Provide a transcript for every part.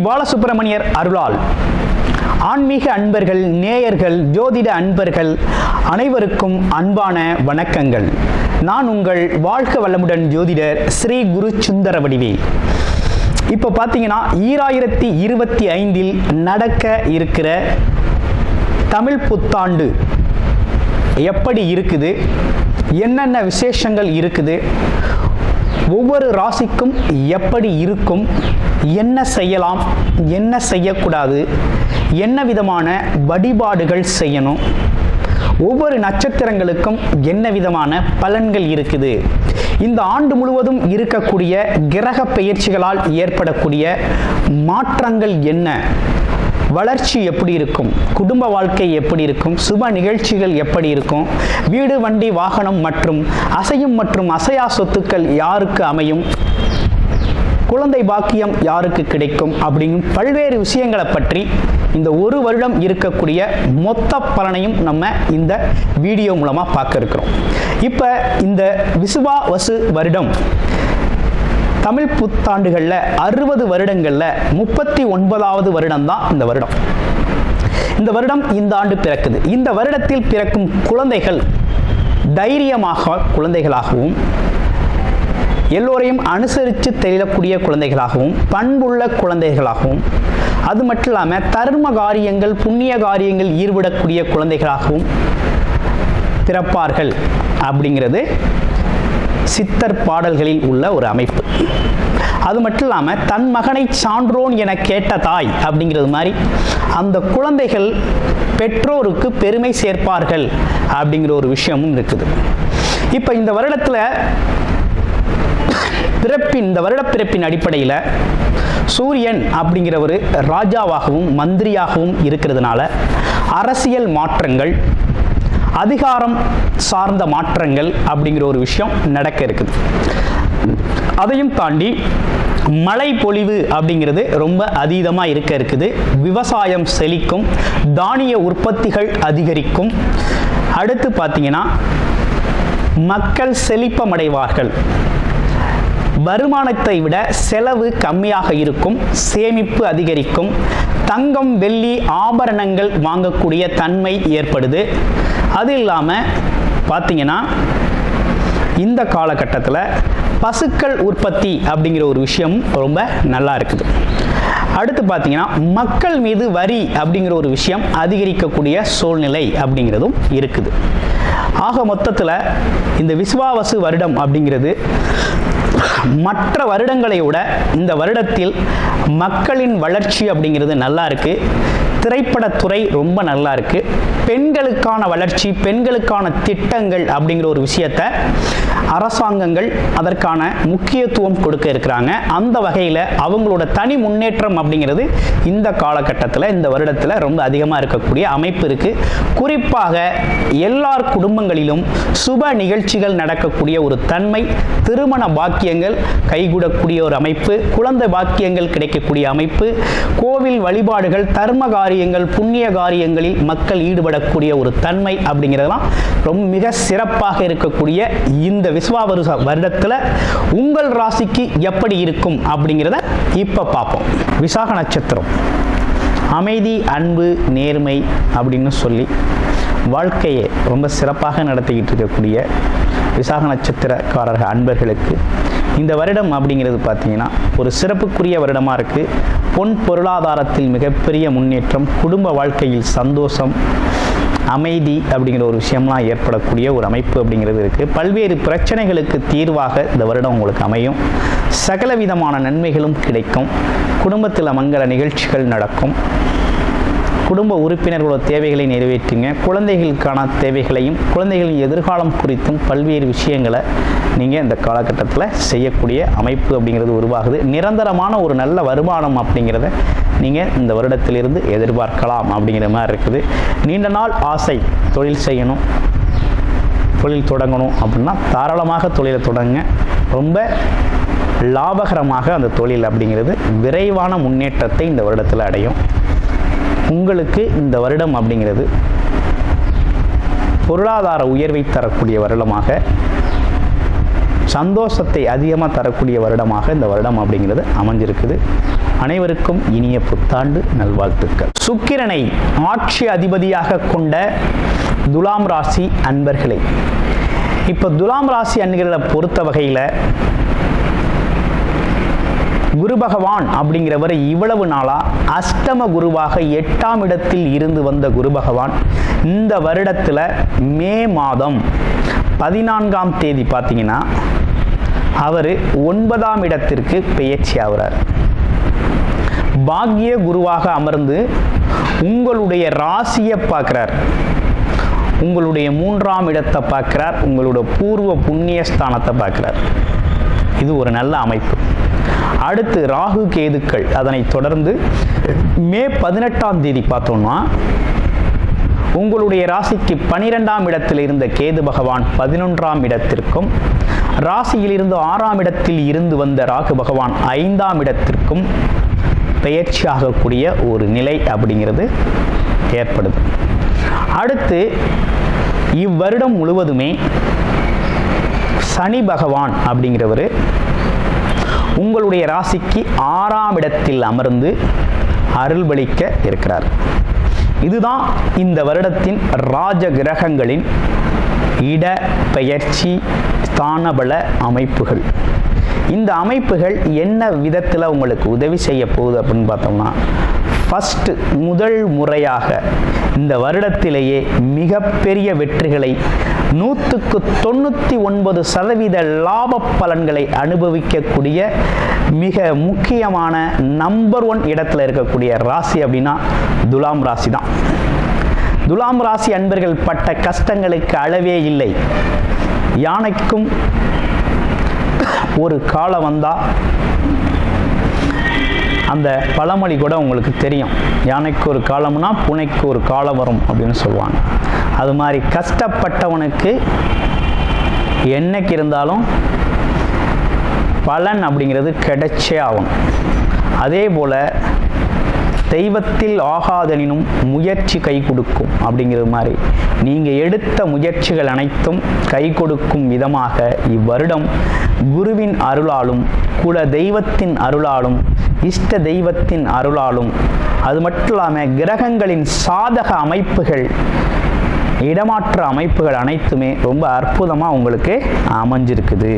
பாலசுப்பிரமணியர் அருளால் ஆன்மீக அன்பர்கள், நேயர்கள், ஜோதிட அன்பர்கள் அனைவருக்கும் அன்பான வணக்கங்கள். நான் உங்கள் வாழ்க வளமுடன் ஜோதிடர் ஸ்ரீ குரு சுந்தர வடிவேல். இப்போ பார்த்தீங்கன்னா 2025 நடக்க இருக்கிற தமிழ் புத்தாண்டு எப்படி இருக்குது, என்னென்ன விசேஷங்கள் இருக்குது, ஒவ்வொரு ராசிக்கும் எப்படி இருக்கும், என்ன செய்யலாம், என்ன செய்யக்கூடாது, என்ன விதமான வழிபாடுகள் செய்யணும், ஒவ்வொரு நட்சத்திரங்களுக்கும் என்ன விதமான பலன்கள் இருக்குது, இந்த ஆண்டு முழுவதும் இருக்கக்கூடிய கிரக பெயர்ச்சிகளால் ஏற்படக்கூடிய மாற்றங்கள் என்ன, வளர்ச்சி எப்படி இருக்கும், குடும்ப வாழ்க்கை எப்படி இருக்கும், சுப நிகழ்ச்சிகள் எப்படி இருக்கும், வீடு, வண்டி, வாகனம் மற்றும் அசையும் மற்றும் அசையா சொத்துக்கள் யாருக்கு அமையும், குழந்தை பாக்கியம் யாருக்கு கிடைக்கும் அப்படிங்கும் பல்வேறு விஷயங்களை பற்றி இந்த ஒரு வருடம் இருக்கக்கூடிய மொத்த பலனையும் நம்ம இந்த வீடியோ மூலமாக பார்க்க இருக்கிறோம். இப்போ இந்த விசுவாவசு வருடம் தமிழ் புத்தாண்டுகளில் 60 வருடங்களில் 39வது வருடம் தான் இந்த வருடம். இந்த வருடம் இந்த ஆண்டு பிறக்குது. இந்த வருடத்தில் பிறக்கும் குழந்தைகள் தைரியமாக குழந்தைகளாகவும், எல்லோரையும் அனுசரித்து தெரியக்கூடிய குழந்தைகளாகவும், பண்புள்ள குழந்தைகளாகவும், அது மட்டும் இல்லாமல் தர்ம காரியங்கள், புண்ணிய காரியங்கள் ஈடுபடக்கூடிய குழந்தைகளாகவும் பிறப்பார்கள் அப்படிங்கிறது சித்தர் பாடல்களில் உள்ள ஒரு அமைப்பு. அது மட்டும் இல்லாமல் தன் மகனை சான்றோன் என கேட்ட தாய் அப்படிங்கிறது மாதிரி அந்த குழந்தைகள் பெற்றோருக்கு பெருமை சேர்ப்பார்கள் அப்படிங்கிற ஒரு விஷயமும் இருக்குது. இப்போ இந்த வருடத்தில் இந்த வருட பிறப்பின் அடிப்படையில் சூரியன் அப்படிங்கிற ஒரு ராஜாவாகவும் மந்திரியாகவும் இருக்கிறதுனால அரசியல் மாற்றங்கள், அதிகாரம் சார்ந்த மாற்றங்கள் அப்படிங்கிற ஒரு விஷயம் நடக்க இருக்குது. அதையும் தாண்டி மழை பொழிவு அப்படிங்கிறது ரொம்ப அதீதமாக இருக்குது. விவசாயம் செழிக்கும், தானிய உற்பத்திகள் அதிகரிக்கும். அடுத்து பார்த்தீங்கன்னா மக்கள் செழிப்பமடைவார்கள். வருமானத்தை விட செலவு கம்மியாக இருக்கும், சேமிப்பு அதிகரிக்கும், தங்கம், வெள்ளி, ஆபரணங்கள் வாங்கக்கூடிய தன்மை ஏற்படுது. அது இல்லாமல் பார்த்தீங்கன்னா இந்த காலகட்டத்தில் பசுக்கள் உற்பத்தி அப்படிங்கிற ஒரு விஷயம் ரொம்ப நல்லா இருக்குது. அடுத்து பார்த்தீங்கன்னா மக்கள் மீது வரி அப்படிங்கிற ஒரு விஷயம் அதிகரிக்கக்கூடிய சூழ்நிலை அப்படிங்கிறதும் இருக்குது. ஆக மொத்தத்தில் இந்த விசுவாவசு வருடம் அப்படிங்கிறது மற்ற வருடங்களை விட இந்த வருடத்தில் மக்களின் வளர்ச்சி அப்படிங்கிறது நல்லா இருக்கு. திரைப்படத்துறை ரொம்ப நல்லா இருக்கு. பெண்களுக்கான வளர்ச்சி, பெண்களுக்கான திட்டங்கள் அப்படிங்கிற ஒரு விஷயத்தை அரசாங்கங்கள் அதற்கான முக்கியத்துவம் கொடுக்க இருக்கிறாங்க. அந்த வகையில் அவங்களோட தனி முன்னேற்றம் அப்படிங்கிறது இந்த காலகட்டத்தில், இந்த வருடத்தில் ரொம்ப அதிகமாக இருக்கக்கூடிய அமைப்பு இருக்கு. குறிப்பாக எல்லார் குடும்பங்களிலும் சுப நிகழ்ச்சிகள் நடக்கக்கூடிய ஒரு தன்மை, திருமண பாக்கியங்கள் கைகூடக்கூடிய ஒரு அமைப்பு, குழந்தை பாக்கியங்கள் கிடைக்கக்கூடிய அமைப்பு, கோவில் வழிபாடுகள், தர்ம காரியங்கள், புண்ணிய காரியங்களில் மக்கள் ஈடுபடக்கூடிய ஒரு தன்மை அப்படிங்கிறதெல்லாம் ரொம்ப மிக சிறப்பாக இருக்கக்கூடிய இந்த விசுவாவசு வருடத்தில் உங்கள் ராசிக்கு எப்படி இருக்கும் அப்படிங்கிறத இப்போ பார்ப்போம். விசாக நட்சத்திரம் அமைதி, அன்பு, நேர்மை அப்படின்னு சொல்லி வாழ்க்கையை ரொம்ப சிறப்பாக நடத்திக்கிட்டு இருக்கக்கூடிய விசாக நட்சத்திரக்காரர்கள் அன்பர்களுக்கு இந்த வருடம் அப்படிங்கிறது பார்த்தீங்கன்னா ஒரு சிறப்புக்குரிய வருடமாக இருக்குது. பொன் பொருளாதாரத்தில் மிகப்பெரிய முன்னேற்றம், குடும்ப வாழ்க்கையில் சந்தோஷம், அமைதி அப்படிங்கிற ஒரு விஷயம்லாம் ஏற்படக்கூடிய ஒரு அமைப்பு அப்படிங்கிறது இருக்குது. பல்வேறு பிரச்சனைகளுக்கு தீர்வாக இந்த வருடம் உங்களுக்கு அமையும். சகல விதமான நன்மைகளும் கிடைக்கும். குடும்பத்தில் மங்கள நிகழ்ச்சிகள் நடக்கும். குடும்ப உறுப்பினர்களோட தேவைகளை நிறைவேற்றுங்க. குழந்தைகளுக்கான தேவைகளையும் குழந்தைகளின் எதிர்காலம் குறித்தும் பல்வேறு விஷயங்களை நீங்கள் இந்த காலகட்டத்தில் செய்யக்கூடிய அமைப்பு அப்படிங்கிறது உருவாகுது. நிரந்தரமான ஒரு நல்ல வருமானம் அப்படிங்கிறத நீங்கள் இந்த வருடத்திலிருந்து எதிர்பார்க்கலாம் அப்படிங்கிற மாதிரி இருக்குது. நீண்ட நாள் ஆசை தொழில் செய்யணும், தொழில் தொடங்கணும் அப்படின்னா தாராளமாக தொழிலை தொடங்க. ரொம்ப லாபகரமாக அந்த தொழில் அப்படிங்கிறது விரைவான முன்னேற்றத்தை இந்த வருடத்தில் அடையும். உங்களுக்கு இந்த வருடம் அப்படிங்கிறது பொருளாதார உயர்வை தரக்கூடிய வருடமாக சந்தோஷத்தை அதிகமாக தரக்கூடிய வருடமாக இந்த வருடம் அப்படிங்கிறது அமைஞ்சிருக்குது. அனைவருக்கும் இனிய புத்தாண்டு நல்வாழ்த்துக்கள். சுக்கிரனை ஆட்சி அதிபதியாக கொண்ட துலாம் ராசி அன்பர்களே, இப்போ துலாம் ராசி அன்பர்களை பொறுத்த வகையில் குரு பகவான் அப்படிங்கிறவர் இவ்வளவு நாளா அஷ்டம குருவாக 8ஆம் இடத்தில் இருந்து வந்த குரு பகவான் இந்த வருடத்தில் மே மாதம் 14ஆம் தேதி பார்த்தீங்கன்னா அவர் 9ஆம் இடத்திற்கு பெயர்ச்சி ஆகிறார். பாக்கிய குருவாக அமர்ந்து உங்களுடைய ராசியை பார்க்கிறார், உங்களுடைய 3ஆம் இடத்தை பார்க்கிறார், உங்களுடைய பூர்வ புண்ணிய ஸ்தானத்தை பார்க்கிறார். இது ஒரு நல்ல அமைப்பு. அடுத்து ராகு கேதுக்கள், அதனை தொடர்ந்து மே 18ஆம் தேதி பார்த்தோம்னா உங்களுடைய ராசிக்கு 12ஆம் இடத்தில் இருந்த கேது பகவான் 11ஆம் இடத்திற்கும், ராசியில் இருந்து 6ஆம் இடத்தில் இருந்து வந்த ராகு பகவான் 5ஆம் இடத்திற்கும் பெயர்ச்சி ஆகக்கூடிய ஒரு நிலை அப்படிங்கிறது ஏற்படுது. அடுத்து இவ்வருடம் முழுவதுமே சனி பகவான் அப்படிங்கிறவர் உங்களுடைய ராசிக்கு 6ஆம் இடத்தில் அமர்ந்து அருள்பளிக்க இருக்கிறார். இதுதான் இந்த வருடத்தின் ராஜ கிரகங்களின் இட பெயர்ச்சி ஸ்தானபல அமைப்புகள். இந்த அமைப்புகள் என்ன விதத்தில் உங்களுக்கு உதவி செய்ய போகுது அப்படின்னு பார்த்தோம்னா, ஃபஸ்ட்டு முதல் முறையாக இந்த வருடத்திலேயே மிகப்பெரிய வெற்றிகளை 199% லாப பலன்களை அனுபவிக்கக்கூடிய மிக முக்கியமான நம்பர் 1 இடத்துல இருக்கக்கூடிய ராசி அப்படின்னா துலாம் ராசி தான். துலாம் ராசி அன்பர்கள் பட்ட கஷ்டங்களுக்கு அளவே இல்லை. யானைக்கும் ஒரு காலம் வந்தால் அந்த பழமொழி கூட உங்களுக்கு தெரியும், யானைக்கு ஒரு காலம்னா பூனைக்கு ஒரு காலம் வரும் அப்படின்னு சொல்லுவாங்க. அது மாதிரி கஷ்டப்பட்டவனுக்கு என்னைக்கு இருந்தாலும் பலன் அப்படிங்கிறது கிடைச்சே ஆகும். அதே போல் தெய்வத்தில் ஆகாதனினும் முயற்சி கை கொடுக்கும் அப்படிங்கிறது மாதிரி நீங்கள் எடுத்த முயற்சிகள் அனைத்தும் கை கொடுக்கும் விதமாக இவ்வருடம் குருவின் அருளாலும் குல தெய்வத்தின் அருளாலும் இஷ்ட தெய்வத்தின் அருளாலும் அது மட்டும் இல்லாமல் கிரகங்களின் சாதக அமைப்புகள் இடமாற்ற அமைப்புகள் அனைத்துமே ரொம்ப அற்புதமாக உங்களுக்கு அமைஞ்சிருக்குது.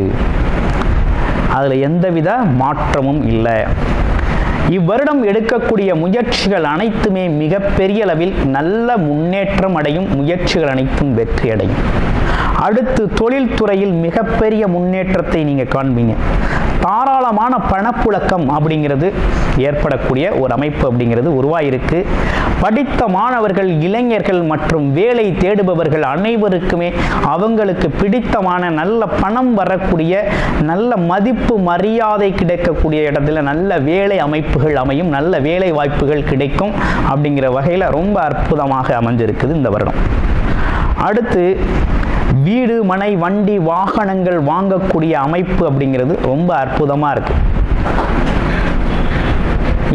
அதில் எந்தவித மாற்றமும் இல்லை. இவ்வருடம் எடுக்கக்கூடிய முயற்சிகள் அனைத்துமே மிகப்பெரிய அளவில் நல்ல முன்னேற்றம் அடையும். முயற்சிகள் அனைத்தும் வெற்றி அடையும். அடுத்து தொழில் துறையில் மிகப்பெரிய முன்னேற்றத்தை நீங்கள் காண்பீங்க. தாராளமான பணப்புழக்கம் அப்படிங்கிறது ஏற்படக்கூடிய ஒரு அமைப்பு அப்படிங்கிறது உருவாயிருக்கு. படித்த மாணவர்கள், இளைஞர்கள் மற்றும் வேலை தேடுபவர்கள் அனைவருக்குமே அவங்களுக்கு பிடித்தமான நல்ல பணம் வரக்கூடிய, நல்ல மதிப்பு மரியாதை கிடைக்கக்கூடிய இடத்துல நல்ல வேலை அமைப்புகள் அமையும், நல்ல வேலை வாய்ப்புகள் கிடைக்கும் அப்படிங்கிற வகையில் ரொம்ப அற்புதமாக அமைஞ்சிருக்குது இந்த வருடம். அடுத்து வீடு, மனை, வண்டி, வாகனங்கள் வாங்கக்கூடிய அமைப்பு அப்படிங்கிறது ரொம்ப அற்புதமாக இருக்கு.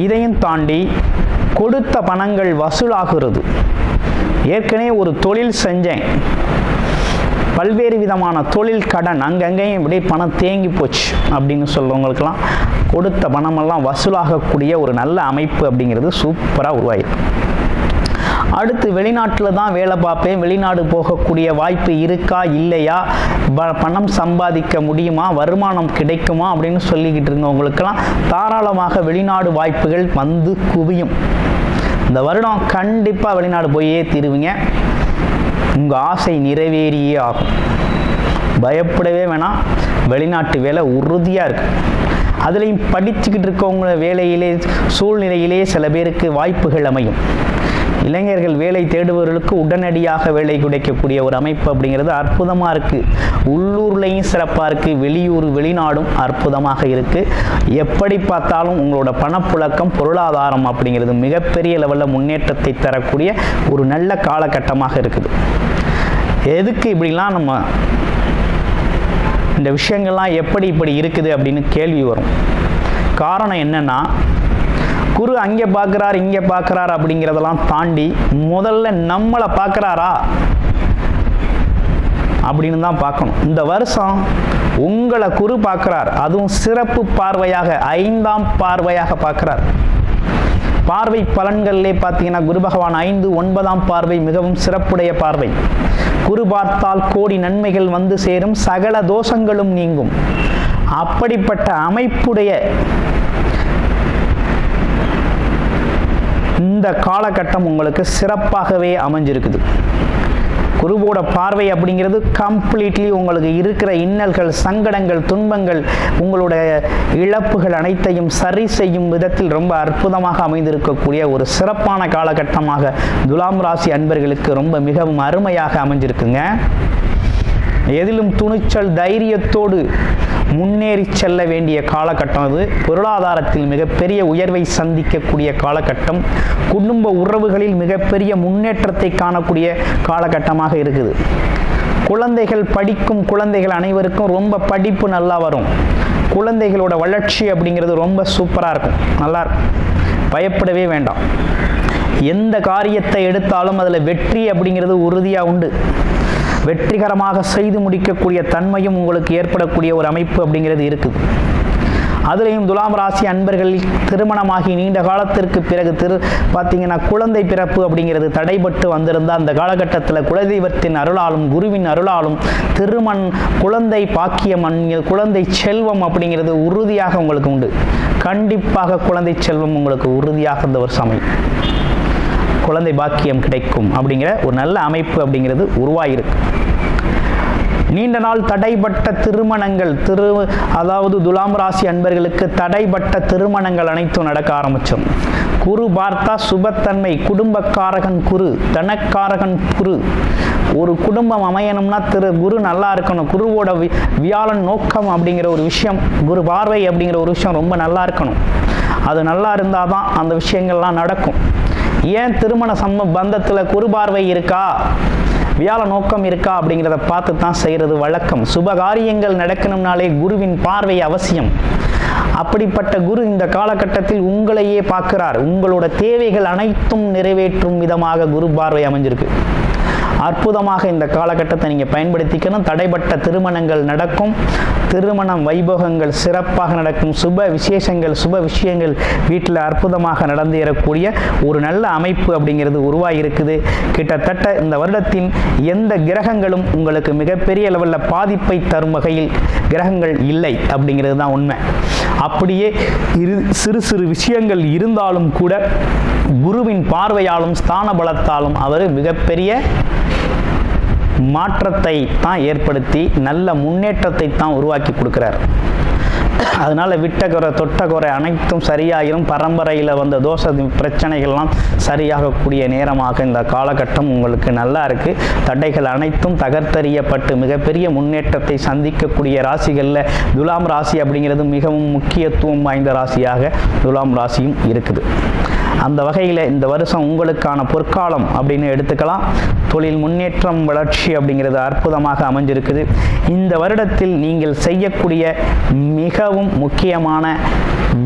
இதையும் தாண்டி கொடுத்த பணங்கள் வசூலாகிறது. ஏற்கனவே ஒரு தொழில் செஞ்சேன், பல்வேறு விதமான தொழில் கடன் அங்கங்கேயும் இப்படி பணம் தேங்கி போச்சு அப்படின்னு சொல்றவங்களுக்கெல்லாம் கொடுத்த பணமெல்லாம் வசூலாகக்கூடிய ஒரு நல்ல அமைப்பு அப்படிங்கிறது சூப்பராக உருவாயிருக்கு. அடுத்து வெளிநாட்டில் தான் வேலை பார்ப்பேன், வெளிநாடு போகக்கூடிய வாய்ப்பு இருக்கா இல்லையா, பணம் சம்பாதிக்க முடியுமா, வருமானம் கிடைக்குமா அப்படின்னு சொல்லிக்கிட்டு இருந்தவங்களுக்கெல்லாம் தாராளமாக வெளிநாடு வாய்ப்புகள் வந்து குவியும். இந்த வருடம் கண்டிப்பாக வெளிநாடு போயே தீருவீங்க. உங்கள் ஆசை நிறைவேறியே ஆகும். பயப்படவே வேணாம். வெளிநாட்டு வேலை உறுதியாக இருக்குது. அதுலேயும் படிச்சுக்கிட்டு இருக்கவங்க வேலையிலே சூழ்நிலையிலே சில பேருக்கு வாய்ப்புகள் அமையும். இளைஞர்கள் வேலை தேடுபவர்களுக்கு உடனடியாக வேலை கிடைக்கக்கூடிய ஒரு அமைப்பு அப்படிங்கிறது அற்புதமாக இருக்குது. உள்ளூர்லேயும் சிறப்பாக இருக்குது, வெளியூர் வெளிநாடும் அற்புதமாக இருக்குது. எப்படி பார்த்தாலும் உங்களோட பணப்புழக்கம், பொருளாதாரம் அப்படிங்கிறது மிகப்பெரிய லெவலில் முன்னேற்றத்தை தரக்கூடிய ஒரு நல்ல காலகட்டமாக இருக்குது. எதுக்கு இப்படிலாம் நம்ம இந்த விஷயங்கள்லாம் எப்படி இப்படி இருக்குது அப்படின்னு கேள்வி வரும். காரணம் என்னன்னா, குரு அங்கே பார்க்குறார் இங்கே பார்க்குறார் அப்படிங்கிறதெல்லாம் தாண்டி முதல்ல நம்மளை பார்க்குறாரா அப்படின்னு தான் பார்க்கணும். இந்த வருஷம் உங்களை குரு பார்க்கிறார், அதுவும் சிறப்பு பார்வையாக 5ஆம் பார்வையாக பார்க்கிறார். பார்வை பலன்களிலே பார்த்தீங்கன்னா குரு பகவான் 5, 9ஆம் பார்வை மிகவும் சிறப்புடைய பார்வை. குரு பார்த்தால் கோடி நன்மைகள் வந்து சேரும், சகல தோஷங்களும் நீங்கும். அப்படிப்பட்ட அமைப்புடைய இந்த காலகட்டம் உங்களுக்கு சிறப்பாகவே அமைஞ்சிருக்குது. குருவோட பார்வை அப்படிங்கிறது கம்ப்ளீட்லி உங்களுக்கு இருக்கிற இன்னல்கள், சங்கடங்கள், துன்பங்கள், உங்களுடைய இழப்புகள் அனைத்தையும் சரி செய்யும் விதத்தில் ரொம்ப அற்புதமாக அமைந்திருக்கக்கூடிய ஒரு சிறப்பான காலகட்டமாக துலாம் ராசி அன்பர்களுக்கு ரொம்ப மிகவும் அருமையாக அமைஞ்சிருக்குங்க. எதிலும் துணிச்சல், தைரியத்தோடு முன்னேறி செல்ல வேண்டிய காலகட்டம் அது. பொருளாதாரத்தில் மிகப்பெரிய உயர்வை சந்திக்கக்கூடிய காலகட்டம். குடும்ப உறவுகளில் மிகப்பெரிய முன்னேற்றத்தை காணக்கூடிய காலகட்டமாக இருக்குது. குழந்தைகள், படிக்கும் குழந்தைகள் அனைவருக்கும் ரொம்ப படிப்பு நல்லா வரும். குழந்தைகளோட வளர்ச்சி அப்படிங்கிறது ரொம்ப சூப்பராக இருக்கும், நல்லா இருக்கும். பயப்படவே வேண்டாம். எந்த காரியத்தை எடுத்தாலும் அதில் வெற்றி அப்படிங்கிறது உறுதியாக உண்டு. வெற்றிகரமாக செய்து முடிக்கக்கூடிய தன்மையும் உங்களுக்கு ஏற்படக்கூடிய ஒரு அமைப்பு அப்படிங்கிறது இருக்குது. அதுலேயும் துலாம் ராசி அன்பர்கள் திருமணமாகி நீண்ட காலத்திற்கு பிறகு பார்த்தீங்கன்னா குழந்தை பிறப்பு அப்படிங்கிறது தடைபட்டு வந்திருந்த அந்த காலகட்டத்தில் குலதெய்வத்தின் அருளாலும் குருவின் அருளாலும் குழந்தை பாக்கியம், குழந்தை செல்வம் அப்படிங்கிறது உறுதியாக உங்களுக்கு உண்டு. கண்டிப்பாக குழந்தை செல்வம் உங்களுக்கு உறுதியாக இந்த ஒரு சமயம் குழந்தை பாக்கியம் கிடைக்கும் அப்படிங்கிற ஒரு நல்ல அமைப்பு அப்படிங்கிறது உருவாயிருக்கு. நீண்ட நாள் தடைபட்ட திருமணங்கள், அதாவது துலாம் ராசி அன்பர்களுக்கு தடைபட்ட திருமணங்கள் அனைத்தும் நடக்க ஆரம்பிச்சோம். குரு பார்த்தா சுபத்தன்மை, குடும்பக்காரகன் குரு, தனக்காரகன் குரு. ஒரு குடும்பம் அமையணும்னா குரு நல்லா இருக்கணும். குருவோட வியாழன் நோக்கம் அப்படிங்கிற ஒரு விஷயம், குரு பார்வை அப்படிங்கிற ஒரு விஷயம் ரொம்ப நல்லா இருக்கணும். அது நல்லா இருந்தால் தான் அந்த விஷயங்கள்லாம் நடக்கும். ஏன் திருமண பந்தத்தில் குரு பார்வை இருக்கா, வியாழ நோக்கம் இருக்கா அப்படிங்கிறத பார்த்து தான் செய்கிறது வழக்கம். சுபகாரியங்கள் நடக்கணும்னாலே குருவின் பார்வை அவசியம். அப்படிப்பட்ட குரு இந்த காலகட்டத்தில் உங்களையே பார்க்கிறார். உங்களோட தேவைகள் அனைத்தும் நிறைவேற்றும் விதமாக குரு பார்வை அமைஞ்சிருக்கு. அற்புதமாக இந்த காலகட்டத்தை நீங்கள் பயன்படுத்திக்கணும். தடைப்பட்ட திருமணங்கள் நடக்கும், திருமணம் வைபோகங்கள் சிறப்பாக நடக்கும், சுப விசேஷங்கள், சுப விஷயங்கள் வீட்டில் அற்புதமாக நடந்தேறக்கூடிய ஒரு நல்ல அமைப்பு அப்படிங்கிறது உருவாகி இருக்குது. கிட்டத்தட்ட இந்த வருடத்தின் எந்த கிரகங்களும் உங்களுக்கு மிகப்பெரிய லெவலில் பாதிப்பை தரும் வகையில் கிரகங்கள் இல்லை அப்படிங்கிறது தான் உண்மை. அப்படியே சிறு சிறு விஷயங்கள் இருந்தாலும் கூட குருவின் பார்வையாலும் ஸ்தான பலத்தாலும் அவர் மிகப்பெரிய மாற்றத்தை தான் ஏற்படுத்தி நல்ல முன்னேற்றத்தை தான் உருவாக்கி கொடுக்கிறார். அதனால விட்ட குறை தொட்ட குறை அனைத்தும் சரியாயிரும். பரம்பரையில் வந்த தோஷ பிரச்சனைகள்லாம் சரியாகக்கூடிய நேரமாக இந்த காலகட்டம் உங்களுக்கு நல்லா இருக்கு. தடைகள் அனைத்தும் தகர்த்தறியப்பட்டு மிகப்பெரிய முன்னேற்றத்தை சந்திக்கக்கூடிய ராசிகளில் துலாம் ராசி அப்படிங்கிறது மிகவும் முக்கியத்துவம் வாய்ந்த ராசியாக துலாம் ராசியும் இருக்குது. அந்த வகையில் இந்த வருஷம் உங்களுக்கான பொற்காலம் அப்படின்னு எடுத்துக்கலாம். தொழில் முன்னேற்றம், வளர்ச்சி அப்படிங்கிறது அற்புதமாக அமைஞ்சிருக்குது. இந்த வருடத்தில் நீங்கள் செய்யக்கூடிய மிகவும் முக்கியமான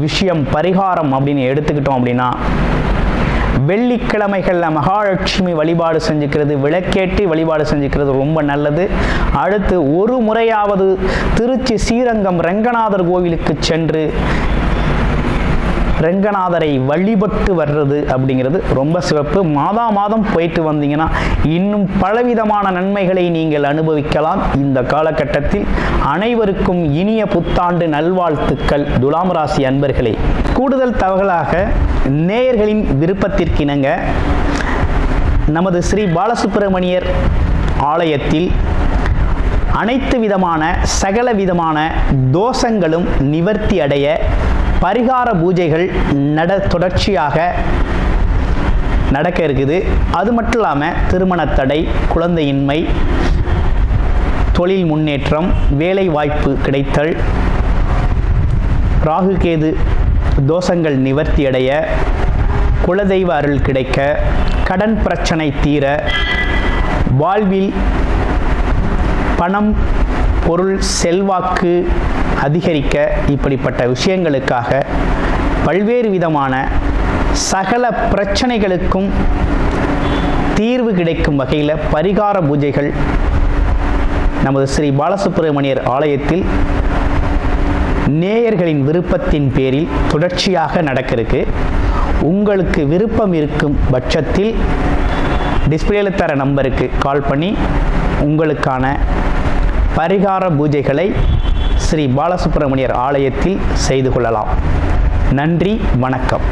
விஷயம் பரிகாரம் அப்படின்னு எடுத்துக்கிட்டோம் அப்படின்னா, வெள்ளிக்கிழமைகளில் மகாலட்சுமி வழிபாடு செஞ்சுக்கிறது, விளக்கேற்றி வழிபாடு செஞ்சுக்கிறது ரொம்ப நல்லது. அடுத்து ஒரு முறையாவது திருச்சி ஸ்ரீரங்கம் ரங்கநாதர் கோவிலுக்கு சென்று ரங்கநாதரை வழிபட்டு வர்றது அப்படிங்கிறது ரொம்ப சிறப்பு. மாதம் போயிட்டு வந்தீங்கன்னா இன்னும் பலவிதமான நன்மைகளை நீங்கள் அனுபவிக்கலாம். இந்த காலகட்டத்தில் அனைவருக்கும் இனிய புத்தாண்டு நல்வாழ்த்துக்கள் துலாம் ராசி அன்பர்களே. கூடுதல் தகவலாக நேயர்களின் விருப்பத்திற்கிணங்க நமது ஸ்ரீ பாலசுப்பிரமணியர் ஆலயத்தில் அனைத்து விதமான சகல விதமான தோஷங்களும் நிவர்த்தி அடைய பரிகார பூஜைகள் தொடர்ச்சியாக நடக்க இருக்குது. அது மட்டும் இல்லாமல் திருமண தடை, குழந்தையின்மை, தொழில் முன்னேற்றம், வேலை வாய்ப்பு கிடைத்தல், ராகு கேது தோஷங்கள் நிவர்த்தி அடைய, குலதெய்வ அருள் கிடைக்க, கடன் பிரச்சனை தீர, வாழ்வில் பணம், பொருள், செல்வாக்கு அதிகரிக்க, இப்படிப்பட்ட விஷயங்களுக்காக பல்வேறு விதமான சகல பிரச்சனைகளுக்கும் தீர்வு கிடைக்கும் வகையில் பரிகார பூஜைகள் நமது ஸ்ரீ பாலசுப்பிரமணியர் ஆலயத்தில் நேயர்களின் விருப்பத்தின் பேரில் தொடர்ச்சியாக நடக்கிறதுக்கு உங்களுக்கு விருப்பம் இருக்கும் பட்சத்தில் டிஸ்பிளேல தர நம்பருக்கு கால் பண்ணி உங்களுக்கான பரிகார பூஜைகளை ஸ்ரீ பாலசுப்பிரமணியர் ஆலயத்தில் செய்து கொள்ளலாம். நன்றி, வணக்கம்.